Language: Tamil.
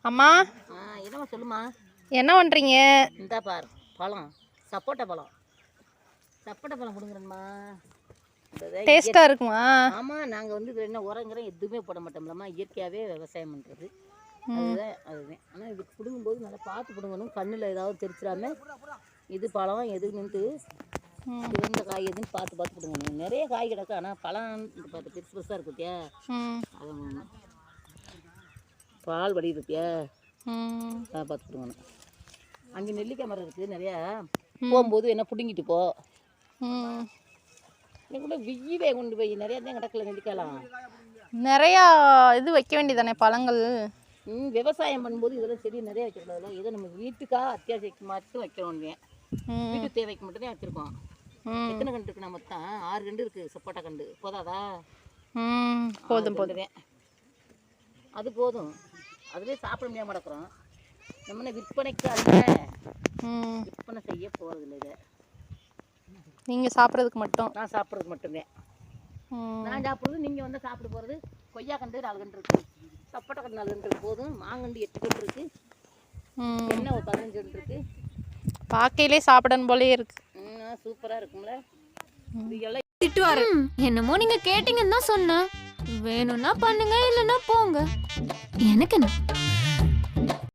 அம்மா என்னம்மா சொல்லுமா. என்ன பண்ணுறீங்க? இந்தா பாரு பழம், சப்போட்டா பழம். சப்போட்டா பழம் கொடுங்குறேம்மா. டேஸ்ட்டாக இருக்குமா? ஆமாம், நாங்கள் வந்து என்ன உரங்கிறோம் எதுவுமே போட மாட்டோம்லம்மா, இயற்கையாகவே விவசாயம் பண்ணுறது. அதுதான். ஆனால் இது பிடுங்கும்போது நல்லா பார்த்து பிடுங்கணும், கண்ணில் ஏதாவது தெரிச்சிடாம இது பழம் எதுன்னுட்டு இந்த காய் எதுன்னு பார்த்து பார்த்து பிடுங்கணும். நிறைய காய் கிடக்கு, ஆனால் பழம் பார்த்து பெருசு பெருசாக இருக்குத்தியா, அது பால் வடி இருக்கியா, அதை பார்த்து பிடுங்கணும். அங்கே நெல்லிக்காய் மரம் இருக்குது நிறையா, போகும்போது என்ன பிடுங்கிட்டு போ. நீ கூட வெய்யவே கொண்டு போய் நிறையா தான் கிடக்கல நெல்லிக்காயெல்லாம். நிறையா இது வைக்க வேண்டியதானே பழங்கள். விவசாயம் பண்ணும்போது இதெல்லாம் செடி நிறைய வைக்கக்கூடாதுல, ஏதோ நம்ம வீட்டுக்காக அத்தியாவசியத்துக்கு மட்டும் வைக்கிறோம். வீட்டு தேவைக்கு மட்டும் தான் வச்சுருக்கோம். எத்தனை கண்டு இருக்குண்ணா மொத்தம்? 6 கண்டு இருக்குது சப்போட்டா கண்டு. போதாதா? போதும் போதும், அது போதும். அதுவே சாப்பிட முடியாமல் கிடக்குறோம். நம்ம விற்பனைக்கு அல்ல, விற்பனை செய்ய போகிறதில்ல. இதை நீங்கள் சாப்பிட்றதுக்கு மட்டும். நான் சாப்பிட்றதுக்கு மட்டும்தான். நான் சாப்பிட்றது நீங்கள் வந்து சாப்பிட போகிறது. கொய்யா கண்டு 4 கண்டு இருக்குது, சப்போட்டா கண்டு 4 கண்டு இருக்குது, போதும். மாங்கண்டு 8 கண்டு இருக்குது, என்ன ஒரு 15 கண்டு இருக்குது. பார்க்கையிலே சாப்பிடணும் போலே இருக்கு. சூப்பராக இருக்கும்ல. திட்டுவாரு. என்னமோ நீங்க கேட்டீங்கன்னு தான் சொன்னேன். வேணும்னா பண்ணுங்க, இல்லைன்னா போங்க. எனக்கு என்ன.